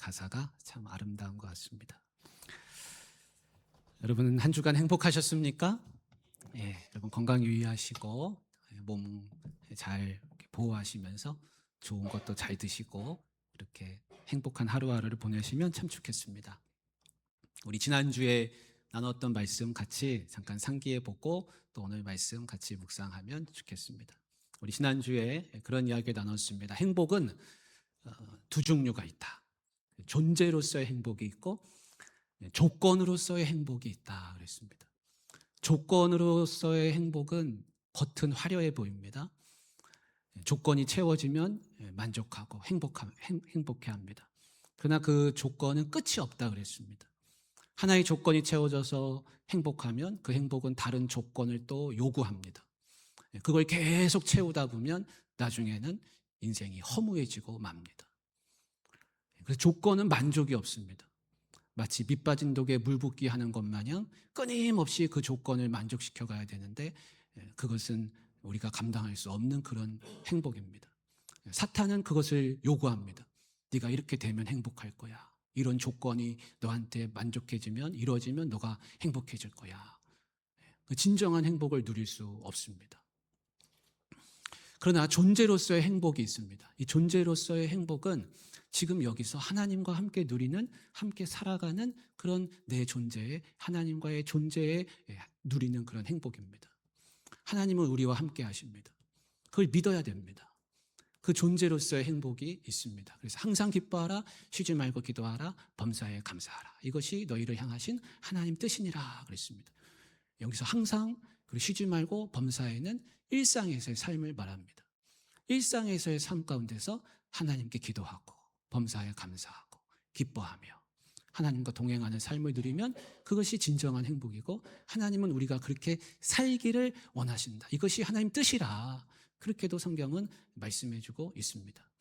가사가 참 아름다운 것 같습니다. 여러분 한 주간 행복하셨습니까? 여러분 건강 유의하시고 몸 잘 보호하시면서 좋은 것도 잘 드시고 이렇게 행복한 하루하루를 보내시면 참 좋겠습니다. 우리 지난주에 나눴던 말씀 같이 잠깐 상기해 보고 또 오늘 말씀 같이 묵상하면 좋겠습니다. 우리 지난주에 그런 이야기를 나눴습니다. 행복은 두 종류가 있다. 존재로서의 행복이 있고 조건으로서의 행복이 있다 그랬습니다. 조건으로서의 행복은 겉은 화려해 보입니다. 조건이 채워지면 만족하고 행복해합니다. 그러나 그 조건은 끝이 없다 그랬습니다. 하나의 조건이 채워져서 행복하면 그 행복은 다른 조건을 또 요구합니다. 그걸 계속 채우다 보면 나중에는 인생이 허무해지고 맙니다. 그래서 조건은 만족이 없습니다. 마치 밑 빠진 독에 물 붓기 하는 것 마냥 끊임없이 그 조건을 만족시켜 가야 되는데 그것은 우리가 감당할 수 없는 그런 행복입니다. 사탄은 그것을 요구합니다. 네가 이렇게 되면 행복할 거야. 이런 조건이 너한테 만족해지면 이루어지면 너가 행복해질 거야. 진정한 행복을 누릴 수 없습니다. 그러나 존재로서의 행복이 있습니다. 이 존재로서의 행복은 지금 여기서 하나님과 함께 누리는, 함께 살아가는 그런 내 존재에, 하나님과의 존재에 누리는 그런 행복입니다. 하나님은 우리와 함께 하십니다. 그걸 믿어야 됩니다. 그 존재로서의 행복이 있습니다. 그래서 항상 기뻐하라, 쉬지 말고 기도하라, 범사에 감사하라. 이것이 너희를 향하신 하나님 뜻이니라 그랬습니다. 여기서 항상 그리고 쉬지 말고 범사에는 일상에서의 삶을 말합니다. 일상에서의 삶 가운데서 하나님께 기도하고 범사에 감사하고 기뻐하며 하나님과 동행하는 삶을 누리면 그것이 진정한 행복이고 하나님은 우리가 그렇게 살기를 원하신다. 이것이 하나님 뜻이라 그렇게도 성경은 말씀해주고 있습니다.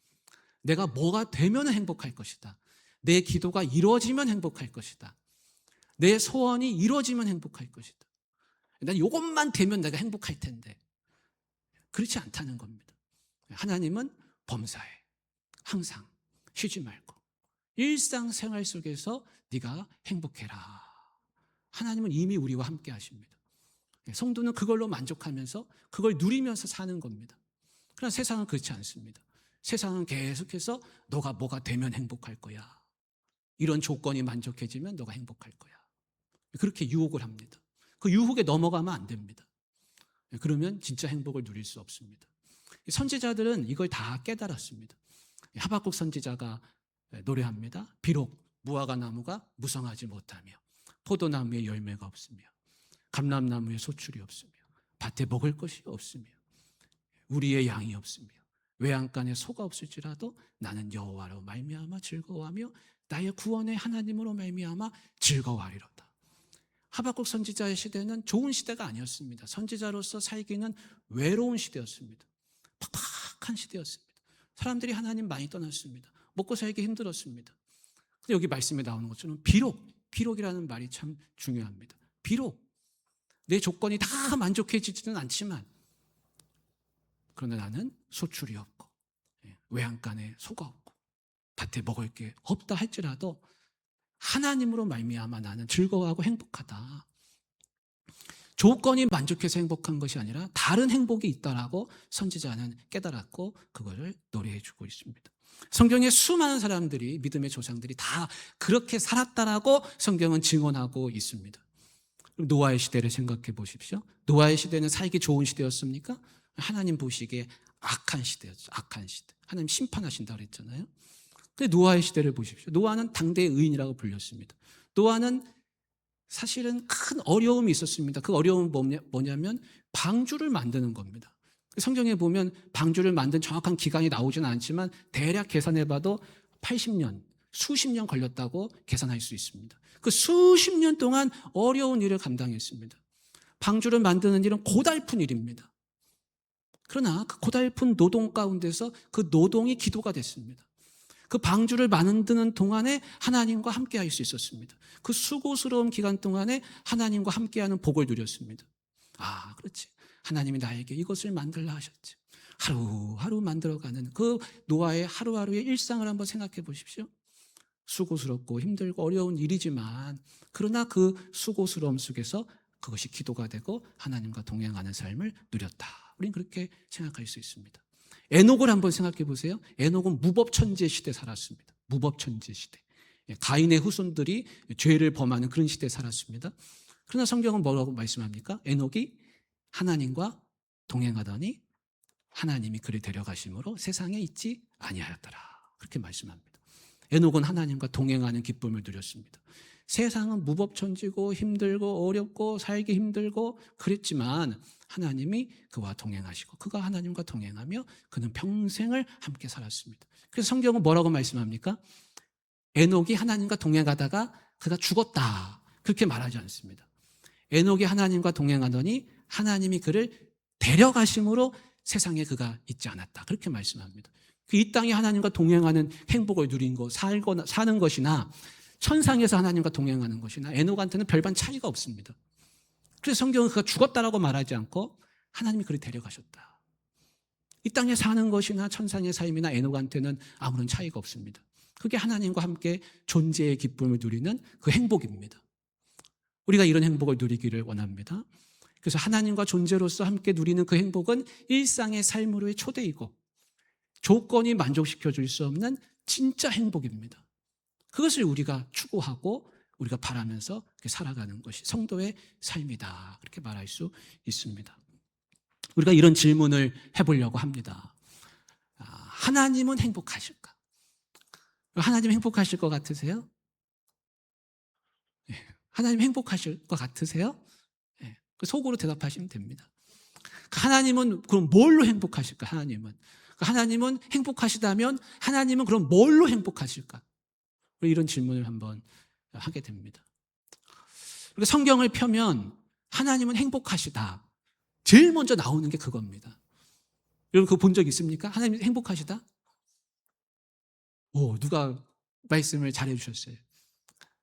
내가 뭐가 되면 행복할 것이다. 내 기도가 이루어지면 행복할 것이다. 내 소원이 이루어지면 행복할 것이다. 난 이것만 되면 내가 행복할 텐데 그렇지 않다는 겁니다. 하나님은 범사에 항상 쉬지 말고 일상생활 속에서 네가 행복해라. 하나님은 이미 우리와 함께 하십니다. 성도는 그걸로 만족하면서 그걸 누리면서 사는 겁니다. 그러나 세상은 그렇지 않습니다. 세상은 계속해서 너가 뭐가 되면 행복할 거야. 이런 조건이 만족해지면 너가 행복할 거야. 그렇게 유혹을 합니다. 그 유혹에 넘어가면 안 됩니다. 그러면 진짜 행복을 누릴 수 없습니다. 선지자들은 이걸 다 깨달았습니다. 하박국 선지자가 노래합니다. 비록 무화과 나무가 무성하지 못하며 포도나무에 열매가 없으며 감람나무에 소출이 없으며 밭에 먹을 것이 없으며 우리의 양이 없으며 외양간에 소가 없을지라도 나는 여호와로 말미암아 즐거워하며 나의 구원의 하나님으로 말미암아 즐거워하리로다. 하박국 선지자의 시대는 좋은 시대가 아니었습니다. 선지자로서 살기는 외로운 시대였습니다. 팍팍한 시대였습니다. 사람들이 하나님 많이 떠났습니다. 먹고 살기 힘들었습니다. 근데 여기 말씀에 나오는 것처럼 비록이라는 말이 참 중요합니다. 비록 내 조건이 다 만족해지지는 않지만 그러나 나는 소출이 없고 외양간에 소가 없고 밭에 먹을 게 없다 할지라도 하나님으로 말미암아 나는 즐거워하고 행복하다. 조건이 만족해서 행복한 것이 아니라 다른 행복이 있다라고 선지자는 깨달았고 그거를 노래해주고 있습니다. 성경에 수많은 사람들이 믿음의 조상들이 다 그렇게 살았다라고 성경은 증언하고 있습니다. 노아의 시대를 생각해 보십시오. 노아의 시대는 살기 좋은 시대였습니까? 하나님 보시기에 악한 시대였죠. 악한 시대. 하나님 심판하신다고 그랬잖아요. 근데 노아의 시대를 보십시오. 노아는 당대의 의인이라고 불렸습니다. 노아는 사실은 큰 어려움이 있었습니다. 그 어려움은 뭐냐면 방주를 만드는 겁니다. 성경에 보면 방주를 만든 정확한 기간이 나오지는 않지만 대략 계산해봐도 80년, 수십 년 걸렸다고 계산할 수 있습니다. 그 수십 년 동안 어려운 일을 감당했습니다. 방주를 만드는 일은 고달픈 일입니다. 그러나 그 고달픈 노동 가운데서 그 노동이 기도가 됐습니다. 그 방주를 만드는 동안에 하나님과 함께 할 수 있었습니다. 그 수고스러운 기간 동안에 하나님과 함께하는 복을 누렸습니다. 아, 그렇지. 하나님이 나에게 이것을 만들라 하셨지. 하루하루 만들어가는 그 노아의 하루하루의 일상을 한번 생각해 보십시오. 수고스럽고 힘들고 어려운 일이지만 그러나 그 수고스러움 속에서 그것이 기도가 되고 하나님과 동행하는 삶을 누렸다. 우리는 그렇게 생각할 수 있습니다. 에녹을 한번 생각해 보세요. 에녹은 무법천지의 시대에 살았습니다. 무법천지의 시대. 가인의 후손들이 죄를 범하는 그런 시대에 살았습니다. 그러나 성경은 뭐라고 말씀합니까? 에녹이 하나님과 동행하더니 하나님이 그를 데려가심으로 세상에 있지 아니하였더라. 그렇게 말씀합니다. 에녹은 하나님과 동행하는 기쁨을 누렸습니다. 세상은 무법천지고 힘들고 어렵고 살기 힘들고 그랬지만 하나님이 그와 동행하시고 그가 하나님과 동행하며 그는 평생을 함께 살았습니다. 그래서 성경은 뭐라고 말씀합니까? 에녹이 하나님과 동행하다가 그가 죽었다. 그렇게 말하지 않습니다. 에녹이 하나님과 동행하더니 하나님이 그를 데려가심으로 세상에 그가 있지 않았다. 그렇게 말씀합니다. 이 땅에 하나님과 동행하는 행복을 누린 것, 사는 것이나 천상에서 하나님과 동행하는 것이나 에녹한테는 별반 차이가 없습니다. 그래서 성경은 그가 죽었다라고 말하지 않고 하나님이 그를 데려가셨다. 이 땅에 사는 것이나 천상의 삶이나 에녹한테는 아무런 차이가 없습니다. 그게 하나님과 함께 존재의 기쁨을 누리는 그 행복입니다. 우리가 이런 행복을 누리기를 원합니다. 그래서 하나님과 존재로서 함께 누리는 그 행복은 일상의 삶으로의 초대이고 조건이 만족시켜 줄 수 없는 진짜 행복입니다. 그것을 우리가 추구하고 우리가 바라면서 살아가는 것이 성도의 삶이다. 그렇게 말할 수 있습니다. 우리가 이런 질문을 해보려고 합니다. 하나님은 행복하실까? 하나님 행복하실 것 같으세요? 하나님 행복하실 것 같으세요? 속으로 대답하시면 됩니다. 하나님은 그럼 뭘로 행복하실까? 하나님은 행복하시다면 하나님은 그럼 뭘로 행복하실까? 이런 질문을 한번 하게 됩니다. 그리고 성경을 펴면 하나님은 행복하시다. 제일 먼저 나오는 게 그겁니다. 여러분 그거 본 적 있습니까? 하나님 행복하시다? 누가 말씀을 잘해 주셨어요.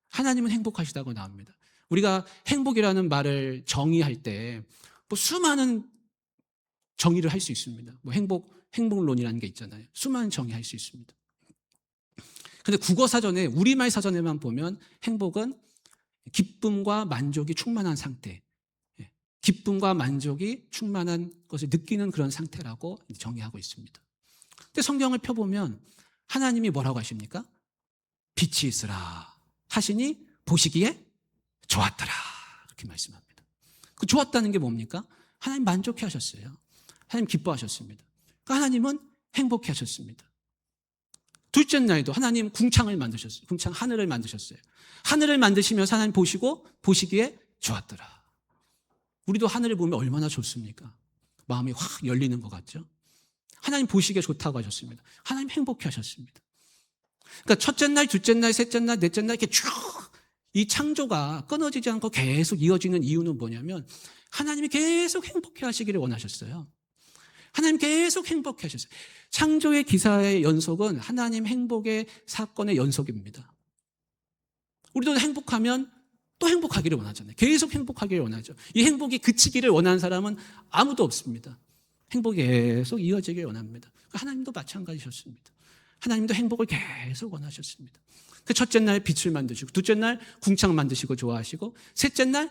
하나님은 행복하시다고 나옵니다. 우리가 행복이라는 말을 정의할 때 수많은 정의를 할 수 있습니다. 행복론이라는 게 있잖아요. 수많은 정의할 수 있습니다. 근데 국어사전에, 우리말 사전에만 보면 행복은 기쁨과 만족이 충만한 상태, 기쁨과 만족이 충만한 것을 느끼는 그런 상태라고 정의하고 있습니다. 근데 성경을 펴보면 하나님이 뭐라고 하십니까? 빛이 있으라 하시니 보시기에 좋았더라. 그렇게 말씀합니다. 그 좋았다는 게 뭡니까? 하나님 만족해 하셨어요. 하나님 기뻐하셨습니다. 그러니까 하나님은 행복해 하셨습니다. 둘째 날도 하나님 궁창을 만드셨어요. 궁창 하늘을 만드셨어요. 하늘을 만드시면서 하나님 보시기에 좋았더라. 우리도 하늘을 보면 얼마나 좋습니까? 마음이 확 열리는 것 같죠? 하나님 보시기에 좋다고 하셨습니다. 하나님 행복해 하셨습니다. 그러니까 첫째 날, 둘째 날, 셋째 날, 넷째 날 이렇게 쭉 이 창조가 끊어지지 않고 계속 이어지는 이유는 뭐냐면 하나님이 계속 행복해 하시기를 원하셨어요. 하나님 계속 행복해 하셨어요. 창조의 기사의 연속은 하나님 행복의 사건의 연속입니다. 우리도 행복하면 또 행복하기를 원하잖아요. 계속 행복하기를 원하죠. 이 행복이 그치기를 원하는 사람은 아무도 없습니다. 행복이 계속 이어지길 원합니다. 하나님도 마찬가지셨습니다. 하나님도 행복을 계속 원하셨습니다. 그 첫째 날 빛을 만드시고, 둘째 날 궁창 만드시고 좋아하시고, 셋째 날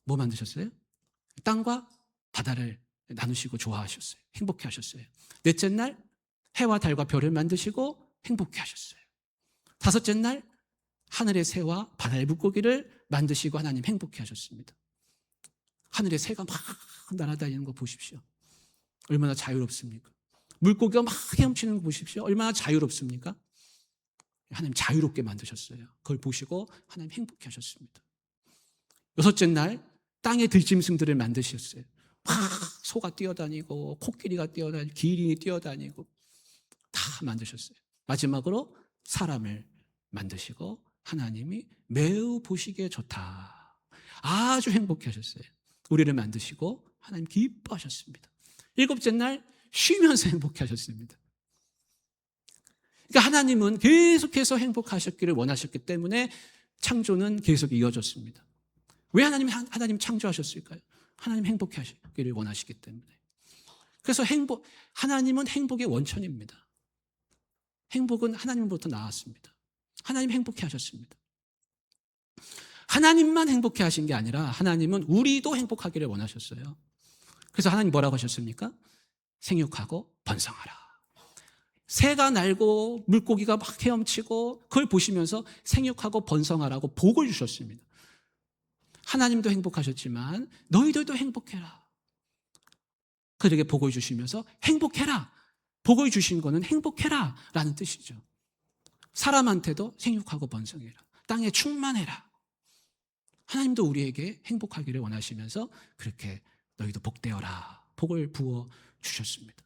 뭐 만드셨어요? 땅과 바다를 나누시고 좋아하셨어요. 행복해 하셨어요. 넷째 날 해와 달과 별을 만드시고 행복해 하셨어요. 다섯째 날 하늘의 새와 바다의 물고기를 만드시고 하나님 행복해 하셨습니다. 하늘의 새가 막 날아다니는 거 보십시오. 얼마나 자유롭습니까? 물고기가 막 헤엄치는 거 보십시오. 얼마나 자유롭습니까? 하나님 자유롭게 만드셨어요. 그걸 보시고 하나님 행복해 하셨습니다. 여섯째 날 땅의 들짐승들을 만드셨어요. 막 소가 뛰어다니고 코끼리가 뛰어다니고 기린이 뛰어다니고 다 만드셨어요. 마지막으로 사람을 만드시고 하나님이 매우 보시기에 좋다. 아주 행복해 하셨어요. 우리를 만드시고 하나님 기뻐하셨습니다. 일곱째 날 쉬면서 행복해 하셨습니다. 그러니까 하나님은 계속해서 행복하셨기를 원하셨기 때문에 창조는 계속 이어졌습니다. 왜 하나님 창조하셨을까요? 하나님 행복해 하시기를 원하시기 때문에. 그래서 하나님은 행복의 원천입니다. 행복은 하나님으로부터 나왔습니다. 하나님 행복해 하셨습니다. 하나님만 행복해 하신 게 아니라 하나님은 우리도 행복하기를 원하셨어요. 그래서 하나님 뭐라고 하셨습니까? 생육하고 번성하라. 새가 날고 물고기가 막 헤엄치고 그걸 보시면서 생육하고 번성하라고 복을 주셨습니다. 하나님도 행복하셨지만 너희들도 행복해라. 그들에게 복을 주시면서 행복해라. 복을 주신 거는 행복해라 라는 뜻이죠. 사람한테도 생육하고 번성해라. 땅에 충만해라. 하나님도 우리에게 행복하기를 원하시면서 그렇게 너희도 복되어라. 복을 부어 주셨습니다.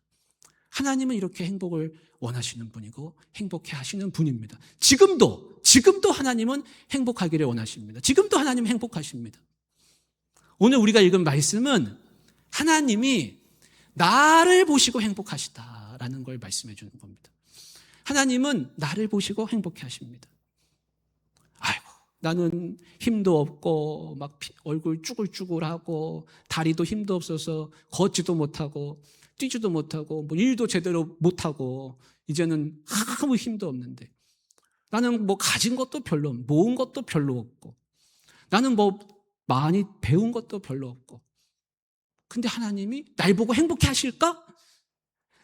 하나님은 이렇게 행복을 원하시는 분이고 행복해 하시는 분입니다. 지금도 하나님은 행복하기를 원하십니다. 지금도 하나님은 행복하십니다. 오늘 우리가 읽은 말씀은 하나님이 나를 보시고 행복하시다라는 걸 말씀해 주는 겁니다. 하나님은 나를 보시고 행복해 하십니다. 아이고, 나는 힘도 없고 막 얼굴 쭈글쭈글하고 다리도 힘도 없어서 걷지도 못하고 뛰지도 못하고 뭐 일도 제대로 못하고 이제는 아무 힘도 없는데 나는 뭐 가진 것도 별로 없고 모은 것도 별로 없고 나는 뭐 많이 배운 것도 별로 없고 근데 하나님이 날 보고 행복해 하실까?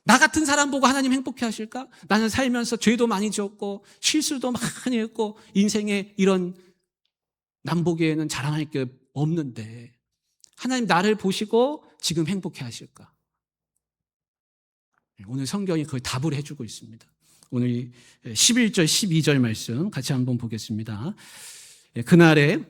나 같은 사람 보고 하나님 행복해 하실까? 나는 살면서 죄도 많이 지었고 실수도 많이 했고 인생에 이런 남 보기에는 자랑할 게 없는데 하나님 나를 보시고 지금 행복해 하실까? 오늘 성경이 그걸 답을 해주고 있습니다. 오늘 11절, 12절 말씀 같이 한번 보겠습니다. 그날에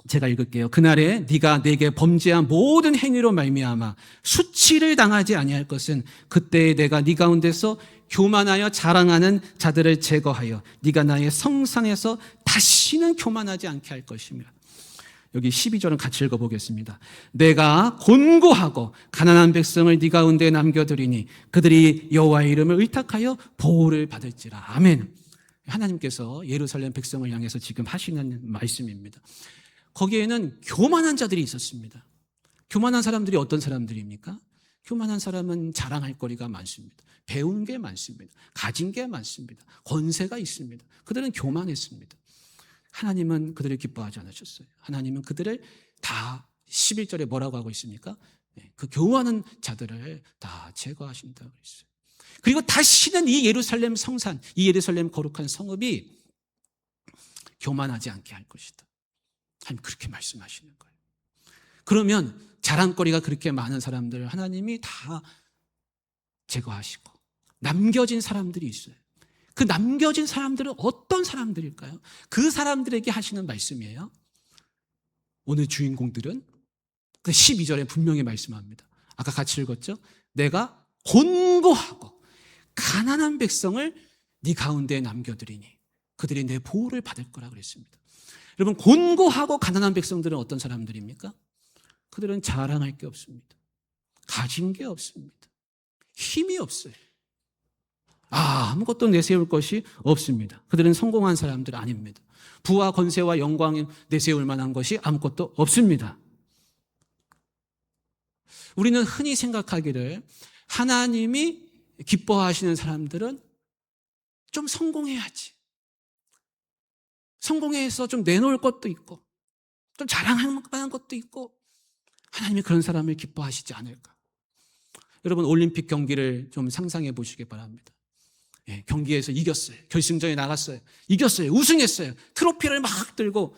제가 읽을게요. 그날에 네가 내게 범죄한 모든 행위로 말미암아 수치를 당하지 아니할 것은 그때에 내가 네 가운데서 교만하여 자랑하는 자들을 제거하여 네가 나의 성상에서 다시는 교만하지 않게 할 것입니다. 여기 12절은 같이 읽어보겠습니다. 내가 곤고하고 가난한 백성을 네 가운데 남겨두리니 그들이 여호와의 이름을 의탁하여 보호를 받을지라. 아멘. 하나님께서 예루살렘 백성을 향해서 지금 하시는 말씀입니다. 거기에는 교만한 자들이 있었습니다. 교만한 사람들이 어떤 사람들입니까? 교만한 사람은 자랑할 거리가 많습니다. 배운 게 많습니다. 가진 게 많습니다. 권세가 있습니다. 그들은 교만했습니다. 하나님은 그들을 기뻐하지 않으셨어요. 하나님은 그들을 다 11절에 뭐라고 하고 있습니까? 그 교만한 자들을 다 제거하신다고 했어요. 그리고 다시는 이 예루살렘 성산, 이 예루살렘 거룩한 성읍이 교만하지 않게 할 것이다. 하나님 그렇게 말씀하시는 거예요. 그러면 자랑거리가 그렇게 많은 사람들을 하나님이 다 제거하시고 남겨진 사람들이 있어요. 그 남겨진 사람들은 어떤 사람들일까요? 그 사람들에게 하시는 말씀이에요. 오늘 주인공들은 12절에 분명히 말씀합니다. 아까 같이 읽었죠? 내가 곤고하고 가난한 백성을 네 가운데에 남겨두리니 그들이 내 보호를 받을 거라 그랬습니다. 여러분, 곤고하고 가난한 백성들은 어떤 사람들입니까? 그들은 자랑할 게 없습니다. 가진 게 없습니다. 힘이 없어요. 아무것도 내세울 것이 없습니다. 그들은 성공한 사람들 아닙니다. 부와 권세와 영광을 내세울 만한 것이 아무것도 없습니다. 우리는 흔히 생각하기를 하나님이 기뻐하시는 사람들은 좀 성공해야지. 성공해서 좀 내놓을 것도 있고 좀 자랑할 만한 것도 있고 하나님이 그런 사람을 기뻐하시지 않을까. 여러분, 올림픽 경기를 좀 상상해 보시기 바랍니다. 경기에서 이겼어요. 결승전에 나갔어요. 이겼어요. 우승했어요. 트로피를 막 들고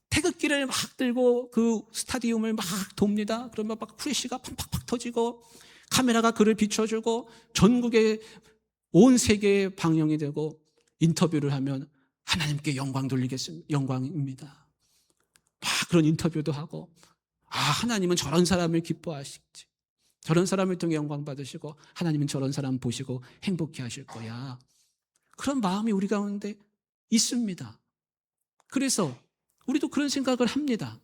태극기를 막 들고 그 스타디움을 막 돕니다. 그러면 막 후레쉬가 팍팍팍 터지고 카메라가 그를 비춰주고 전국에 온 세계에 방영이 되고 인터뷰를 하면 하나님께 영광 돌리겠습니다. 영광입니다. 막 그런 인터뷰도 하고 하나님은 저런 사람을 기뻐하시지. 저런 사람을 통해 영광 받으시고 하나님은 저런 사람 보시고 행복해 하실 거야. 그런 마음이 우리 가운데 있습니다. 그래서 우리도 그런 생각을 합니다.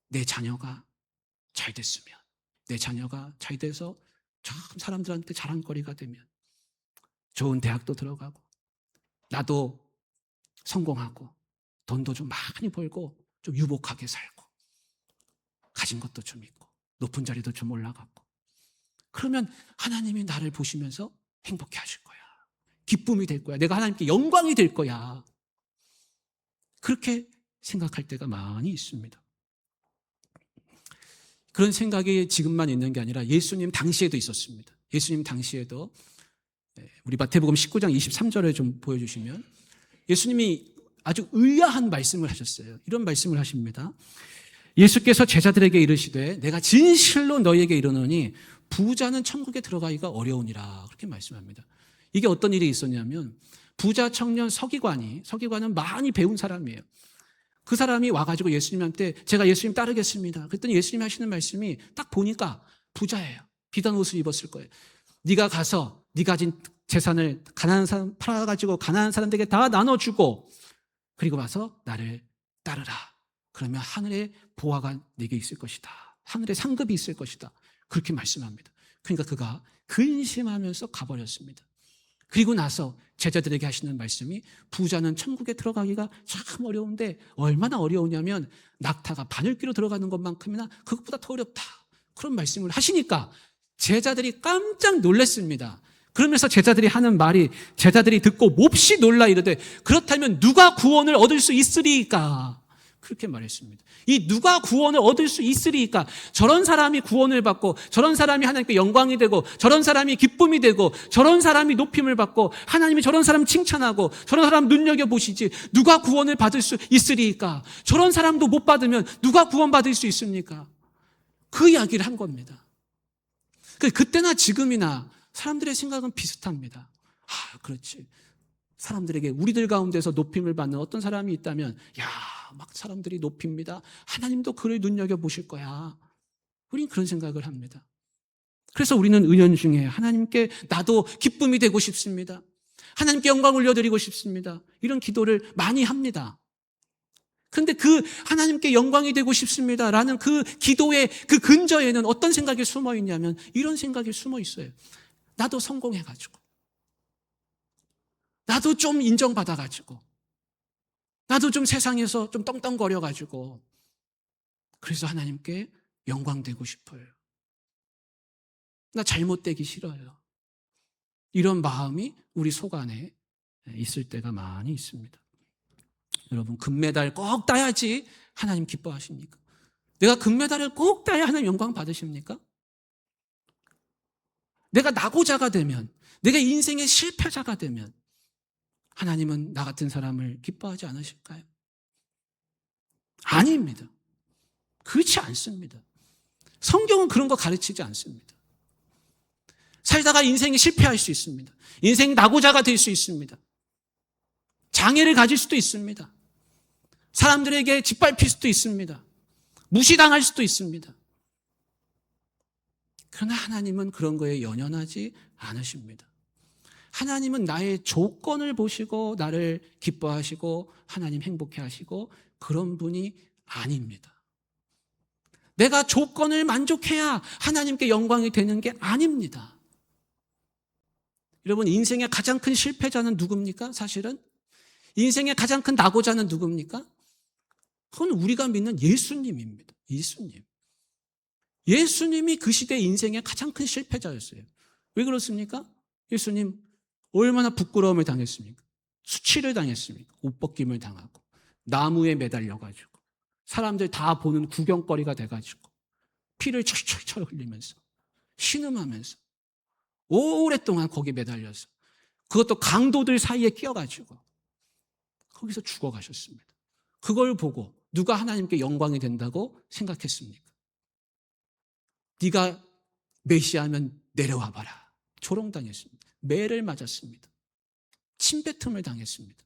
내 자녀가 잘 됐으면, 내 자녀가 잘 돼서 참 사람들한테 자랑거리가 되면 좋은 대학도 들어가고 나도 성공하고 돈도 좀 많이 벌고 좀 유복하게 살고 가진 것도 좀 있고 높은 자리도 좀 올라갔고 그러면 하나님이 나를 보시면서 행복해 하실 거야. 기쁨이 될 거야. 내가 하나님께 영광이 될 거야. 그렇게 생각할 때가 많이 있습니다. 그런 생각이 지금만 있는 게 아니라 예수님 당시에도 있었습니다. 예수님 당시에도 우리 마태복음 19장 23절을 좀 보여주시면 예수님이 아주 의아한 말씀을 하셨어요. 이런 말씀을 하십니다. 예수께서 제자들에게 이르시되 내가 진실로 너희에게 이르노니 부자는 천국에 들어가기가 어려우니라. 그렇게 말씀합니다. 이게 어떤 일이 있었냐면 부자 청년 서기관은 많이 배운 사람이에요. 그 사람이 와가지고 예수님한테 제가 예수님 따르겠습니다. 그랬더니 예수님이 하시는 말씀이 딱 보니까 부자예요. 비단 옷을 입었을 거예요. 네가 가서 네 가진 재산을 가난한 사람 팔아가지고 가난한 사람들에게 다 나눠주고 그리고 와서 나를 따르라. 그러면 하늘의 보화가 네게 있을 것이다. 하늘의 상급이 있을 것이다. 그렇게 말씀합니다. 그러니까 그가 근심하면서 가버렸습니다. 그리고 나서 제자들에게 하시는 말씀이 부자는 천국에 들어가기가 참 어려운데 얼마나 어려우냐면 낙타가 바늘귀로 들어가는 것만큼이나 그것보다 더 어렵다. 그런 말씀을 하시니까 제자들이 깜짝 놀랐습니다. 그러면서 제자들이 하는 말이 제자들이 듣고 몹시 놀라 이르되 그렇다면 누가 구원을 얻을 수 있으리까? 그렇게 말했습니다. 이 누가 구원을 얻을 수 있으리까? 저런 사람이 구원을 받고 저런 사람이 하나님께 영광이 되고 저런 사람이 기쁨이 되고 저런 사람이 높임을 받고 하나님이 저런 사람 칭찬하고 저런 사람 눈여겨보시지 누가 구원을 받을 수 있으리까? 저런 사람도 못 받으면 누가 구원받을 수 있습니까? 그 이야기를 한 겁니다. 그때나 지금이나 사람들의 생각은 비슷합니다. 그렇지. 사람들에게 우리들 가운데서 높임을 받는 어떤 사람이 있다면 막 사람들이 높입니다. 하나님도 그를 눈여겨보실 거야. 우린 그런 생각을 합니다. 그래서 우리는 은연중에 하나님께 나도 기쁨이 되고 싶습니다. 하나님께 영광 올려드리고 싶습니다. 이런 기도를 많이 합니다. 그런데 그 하나님께 영광이 되고 싶습니다라는 그 기도의 그 근저에는 어떤 생각이 숨어 있냐면 이런 생각이 숨어 있어요. 나도 성공해가지고 나도 좀 인정받아가지고 나도 좀 세상에서 좀 떵떵거려가지고 그래서 하나님께 영광되고 싶어요. 나 잘못되기 싫어요. 이런 마음이 우리 속 안에 있을 때가 많이 있습니다. 여러분 금메달 꼭 따야지 하나님 기뻐하십니까? 내가 금메달을 꼭 따야 하나님 영광 받으십니까? 내가 낙오자가 되면 내가 인생의 실패자가 되면 하나님은 나 같은 사람을 기뻐하지 않으실까요? 아닙니다. 그렇지 않습니다. 성경은 그런 거 가르치지 않습니다. 살다가 인생이 실패할 수 있습니다. 인생 낙오자가 될 수 있습니다. 장애를 가질 수도 있습니다. 사람들에게 짓밟힐 수도 있습니다. 무시당할 수도 있습니다. 그러나 하나님은 그런 거에 연연하지 않으십니다. 하나님은 나의 조건을 보시고 나를 기뻐하시고 하나님 행복해 하시고 그런 분이 아닙니다. 내가 조건을 만족해야 하나님께 영광이 되는 게 아닙니다. 여러분 인생의 가장 큰 실패자는 누굽니까? 사실은 인생의 가장 큰 낙오자는 누굽니까? 그건 우리가 믿는 예수님입니다. 예수님이 그 시대 인생의 가장 큰 실패자였어요. 왜 그렇습니까? 예수님 얼마나 부끄러움을 당했습니까? 수치를 당했습니까? 옷 벗김을 당하고 나무에 매달려가지고 사람들 다 보는 구경거리가 돼가지고 피를 철철철 흘리면서 신음하면서 오랫동안 거기 매달려서 그것도 강도들 사이에 끼어가지고 거기서 죽어가셨습니다. 그걸 보고 누가 하나님께 영광이 된다고 생각했습니까? 네가 메시아면 내려와 봐라. 조롱당했습니다. 매를 맞았습니다. 침뱉음을 당했습니다.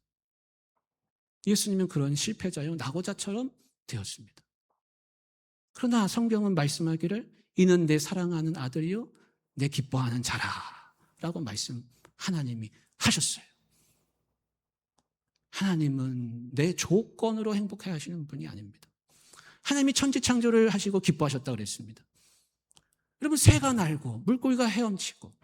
예수님은 그런 실패자요 낙오자처럼 되었습니다. 그러나 성경은 말씀하기를 이는 내 사랑하는 아들이요 내 기뻐하는 자라 라고 하나님이 하셨어요. 하나님은 내 조건으로 행복해 하시는 분이 아닙니다. 하나님이 천지창조를 하시고 기뻐하셨다고 그랬습니다. 여러분 새가 날고 물고기가 헤엄치고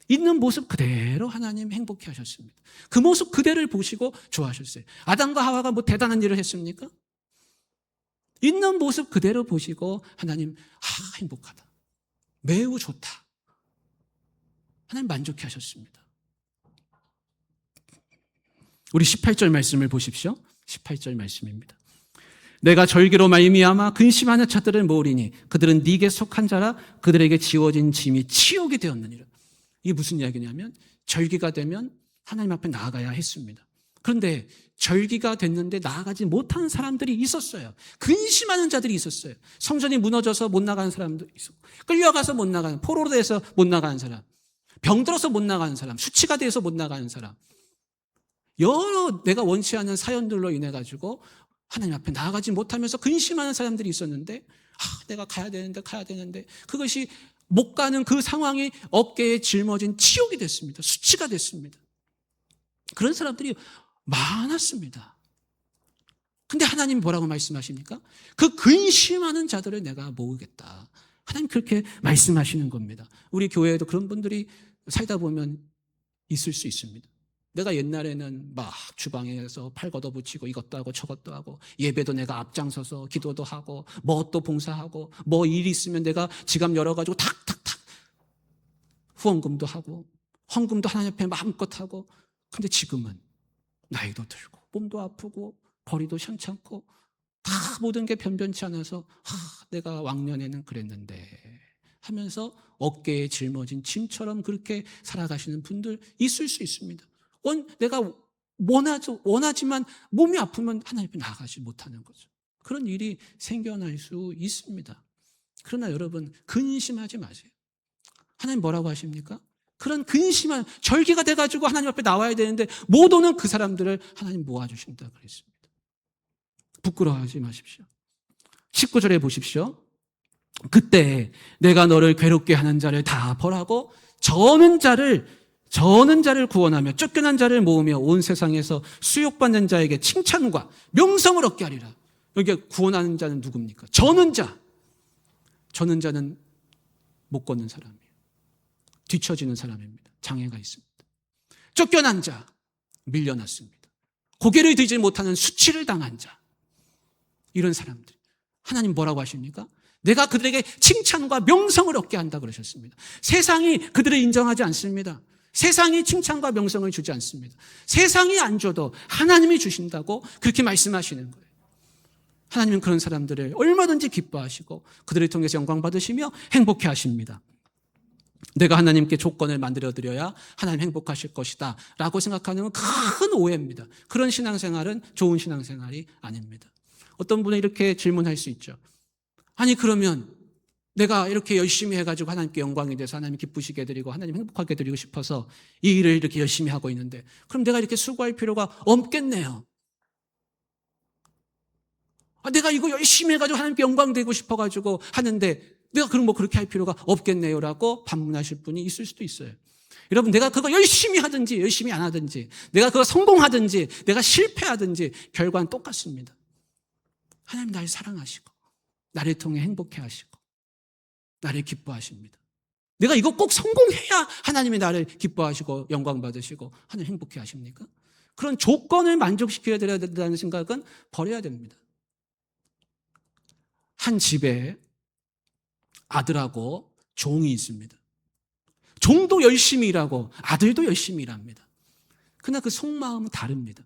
있는 모습 그대로 하나님 행복해 하셨습니다. 그 모습 그대로를 보시고 좋아하셨어요. 아담과 하와가 뭐 대단한 일을 했습니까? 있는 모습 그대로 보시고 하나님 행복하다. 매우 좋다. 하나님 만족해 하셨습니다. 우리 18절 말씀을 보십시오. 18절 말씀입니다. 내가 절기로 말미암아 근심하는 자들을 모으리니 그들은 네게 속한 자라 그들에게 지워진 짐이 치욕이 되었느니라. 이게 무슨 이야기냐면 절기가 되면 하나님 앞에 나아가야 했습니다. 그런데 절기가 됐는데 나아가지 못하는 사람들이 있었어요. 근심하는 자들이 있었어요. 성전이 무너져서 못 나가는 사람도 있었고, 끌려가서 못 나가는, 포로로 돼서 못 나가는 사람, 병들어서 못 나가는 사람, 수치가 돼서 못 나가는 사람, 여러 내가 원치 않는 사연들로 인해 가지고 하나님 앞에 나아가지 못하면서 근심하는 사람들이 있었는데, 내가 가야 되는데 그것이 못 가는 그 상황이 어깨에 짊어진 치욕이 됐습니다. 수치가 됐습니다. 그런 사람들이 많았습니다. 근데 하나님 뭐라고 말씀하십니까? 그 근심하는 자들을 내가 모으겠다. 하나님 그렇게 말씀하시는 겁니다. 우리 교회에도 그런 분들이 살다 보면 있을 수 있습니다. 내가 옛날에는 막 주방에서 팔 걷어붙이고 이것도 하고 저것도 하고 예배도 내가 앞장서서 기도도 하고 뭐 또 봉사하고 뭐 일이 있으면 내가 지갑 열어가지고 탁탁탁 후원금도 하고 헌금도 하나님 앞에 마음껏 하고. 근데 지금은 나이도 들고 몸도 아프고 거리도 시원찮고 다 모든 게 변변치 않아서 내가 왕년에는 그랬는데 하면서 어깨에 짊어진 짐처럼 그렇게 살아가시는 분들 있을 수 있습니다. 내가 원하지만 몸이 아프면 하나님 앞에 나가지 못하는 거죠. 그런 일이 생겨날 수 있습니다. 그러나 여러분 근심하지 마세요. 하나님 뭐라고 하십니까? 그런 근심한 절기가 돼가지고 하나님 앞에 나와야 되는데 못 오는 그 사람들을 하나님 모아주신다 그랬습니다. 부끄러워하지 마십시오. 19절에 보십시오. 그때 내가 너를 괴롭게 하는 자를 다 벌하고 저는 자를 구원하며 쫓겨난 자를 모으며 온 세상에서 수욕받는 자에게 칭찬과 명성을 얻게 하리라. 여기 구원하는 자는 누굽니까? 저는 자는 못 걷는 사람이에요. 뒤처지는 사람입니다. 장애가 있습니다. 쫓겨난 자, 밀려났습니다. 고개를 들지 못하는 수치를 당한 자, 이런 사람들. 하나님 뭐라고 하십니까? 내가 그들에게 칭찬과 명성을 얻게 한다 그러셨습니다. 세상이 그들을 인정하지 않습니다. 세상이 칭찬과 명성을 주지 않습니다. 세상이 안 줘도 하나님이 주신다고 그렇게 말씀하시는 거예요. 하나님은 그런 사람들을 얼마든지 기뻐하시고 그들을 통해서 영광 받으시며 행복해 하십니다. 내가 하나님께 조건을 만들어드려야 하나님 행복하실 것이다 라고 생각하는 건 큰 오해입니다. 그런 신앙생활은 좋은 신앙생활이 아닙니다. 어떤 분은 이렇게 질문할 수 있죠. 아니 그러면 내가 이렇게 열심히 해가지고 하나님께 영광이 돼서 하나님 기쁘시게 해드리고 하나님 행복하게 해드리고 싶어서 이 일을 이렇게 열심히 하고 있는데 그럼 내가 이렇게 수고할 필요가 없겠네요. 내가 이거 열심히 해가지고 하나님께 영광 되고 싶어가지고 하는데 내가 그럼 뭐 그렇게 할 필요가 없겠네요 라고 반문하실 분이 있을 수도 있어요. 여러분 내가 그거 열심히 하든지 열심히 안 하든지 내가 그거 성공하든지 내가 실패하든지 결과는 똑같습니다. 하나님 나를 사랑하시고 나를 통해 행복해 하시고 나를 기뻐하십니다. 내가 이거 꼭 성공해야 하나님이 나를 기뻐하시고 영광 받으시고 하나님 행복해 하십니까? 그런 조건을 만족시켜야 된다는 생각은 버려야 됩니다. 한 집에 아들하고 종이 있습니다. 종도 열심히 일하고 아들도 열심히 일합니다. 그러나 그 속마음은 다릅니다.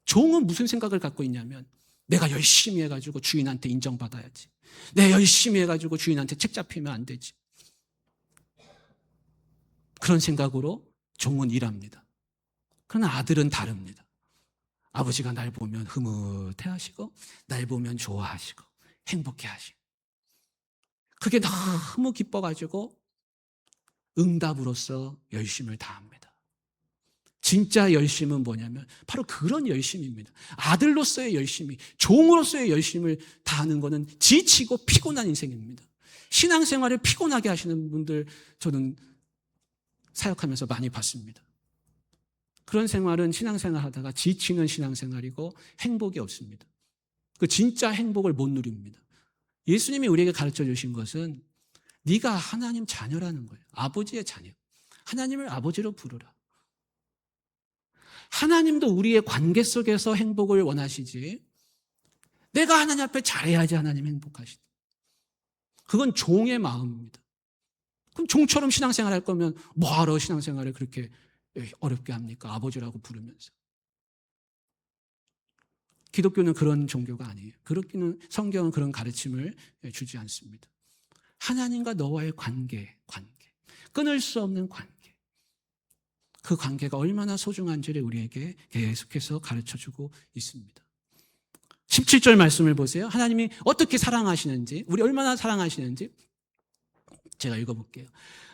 종은 무슨 생각을 갖고 있냐면 내가 열심히 해가지고 주인한테 인정받아야지. 내가 열심히 해가지고 주인한테 책 잡히면 안 되지. 그런 생각으로 종은 일합니다. 그러나 아들은 다릅니다. 아버지가 날 보면 흐뭇해 하시고 날 보면 좋아하시고 행복해 하시고 그게 너무 기뻐가지고 응답으로서 열심을 다합니다. 진짜 열심은 뭐냐면 바로 그런 열심입니다. 아들로서의 열심이, 종으로서의 열심을 다하는 것은 지치고 피곤한 인생입니다. 신앙생활을 피곤하게 하시는 분들 저는 사역하면서 많이 봤습니다. 그런 생활은 신앙생활 하다가 지치는 신앙생활이고 행복이 없습니다. 그 진짜 행복을 못 누립니다. 예수님이 우리에게 가르쳐 주신 것은 네가 하나님 자녀라는 거예요. 아버지의 자녀. 하나님을 아버지로 부르라. 하나님도 우리의 관계 속에서 행복을 원하시지 내가 하나님 앞에 잘해야지 하나님 행복하시다. 그건 종의 마음입니다. 그럼 종처럼 신앙생활 할 거면 뭐하러 신앙생활을 그렇게 어렵게 합니까? 아버지라고 부르면서. 기독교는 그런 종교가 아니에요. 성경은 그런 가르침을 주지 않습니다. 하나님과 너와의 관계. 끊을 수 없는 관계. 그 관계가 얼마나 소중한지를 우리에게 계속해서 가르쳐주고 있습니다. 17절 말씀을 보세요. 하나님이 어떻게 사랑하시는지, 우리 얼마나 사랑하시는지 제가 읽어볼게요.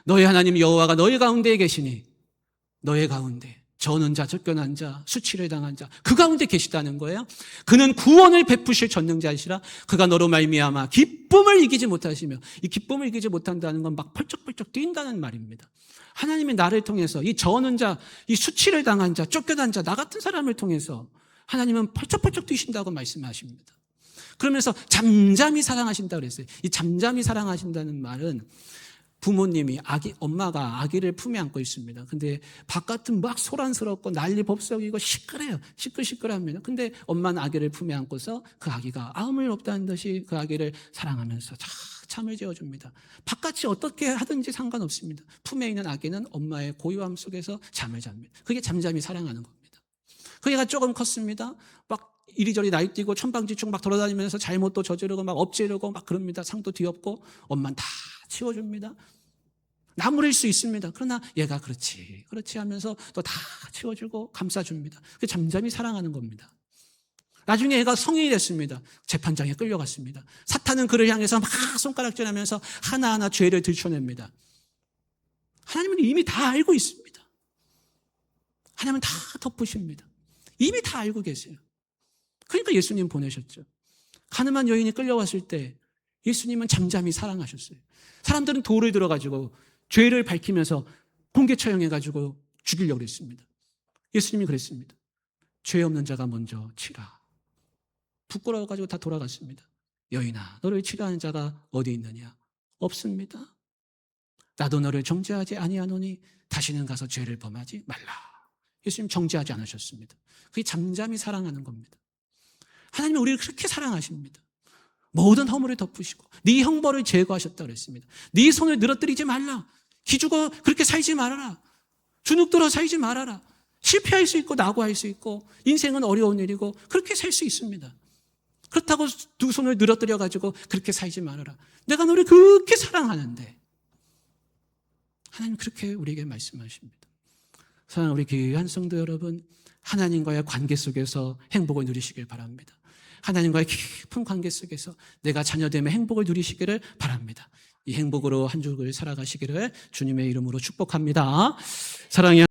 너희 하나님 여호와가 너희 가운데에 계시니 너희 가운데 저는 자, 쫓겨난 자, 수치를 당한 자, 그 가운데 계시다는 거예요. 그는 구원을 베푸실 전능자이시라. 그가 너로 말미암아 기쁨을 이기지 못하시며, 이 기쁨을 이기지 못한다는 건 막 펄쩍펄쩍 뛴다는 말입니다. 하나님이 나를 통해서 이 저는 자, 이 수치를 당한 자, 쫓겨난 자, 나 같은 사람을 통해서 하나님은 펄쩍펄쩍 뛰신다고 말씀하십니다. 그러면서 잠잠히 사랑하신다고 그랬어요. 이 잠잠히 사랑하신다는 말은 부모님이 엄마가 아기를 품에 안고 있습니다. 근데 바깥은 막 소란스럽고 난리 법석이고 시끄러요. 시끌시끌합니다. 근데 엄마는 아기를 품에 안고서 그 아기가 아무 일 없다는 듯이 그 아기를 사랑하면서 잠을 재워줍니다. 바깥이 어떻게 하든지 상관없습니다. 품에 있는 아기는 엄마의 고요함 속에서 잠을 잡니다. 그게 잠잠히 사랑하는 겁니다. 그 애가 조금 컸습니다. 막 이리저리 날뛰고 천방지축 막 돌아다니면서 잘못도 저지르고 막 엎지르고 막 그럽니다. 상도 뒤엎고 엄마는 다 치워줍니다. 나무랄 수 있습니다. 그러나 얘가 그렇지 하면서 또 다 치워주고 감싸줍니다. 그게 잠잠히 사랑하는 겁니다. 나중에 애가 성인이 됐습니다. 재판장에 끌려갔습니다. 사탄은 그를 향해서 막 손가락질하면서 하나하나 죄를 들춰냅니다. 하나님은 이미 다 알고 있습니다. 하나님은 다 덮으십니다. 이미 다 알고 계세요. 그러니까 예수님 보내셨죠. 가늠한 여인이 끌려왔을 때 예수님은 잠잠히 사랑하셨어요. 사람들은 돌을 들어가지고 죄를 밝히면서 공개 처형해가지고 죽이려고 했습니다. 예수님이 그랬습니다. 죄 없는 자가 먼저 치라. 부끄러워가지고 다 돌아갔습니다. 여인아, 너를 치료하는 자가 어디 있느냐? 없습니다. 나도 너를 정죄하지 아니하노니 다시는 가서 죄를 범하지 말라. 예수님 정죄하지 않으셨습니다. 그게 잠잠히 사랑하는 겁니다. 하나님은 우리를 그렇게 사랑하십니다. 모든 허물을 덮으시고 네 형벌을 제거하셨다고 그랬습니다. 네 손을 늘어뜨리지 말라. 기죽어 그렇게 살지 말아라. 주눅들어 살지 말아라. 실패할 수 있고 낙오할 수 있고 인생은 어려운 일이고 그렇게 살 수 있습니다. 그렇다고 두 손을 늘어뜨려 가지고 그렇게 살지 말아라. 내가 너를 그렇게 사랑하는데. 하나님 그렇게 우리에게 말씀하십니다. 사랑하는 우리 귀한 성도 여러분, 하나님과의 관계 속에서 행복을 누리시길 바랍니다. 하나님과의 깊은 관계 속에서 내가 자녀됨의 행복을 누리시기를 바랍니다. 이 행복으로 한 주를 살아가시기를 주님의 이름으로 축복합니다. 사랑의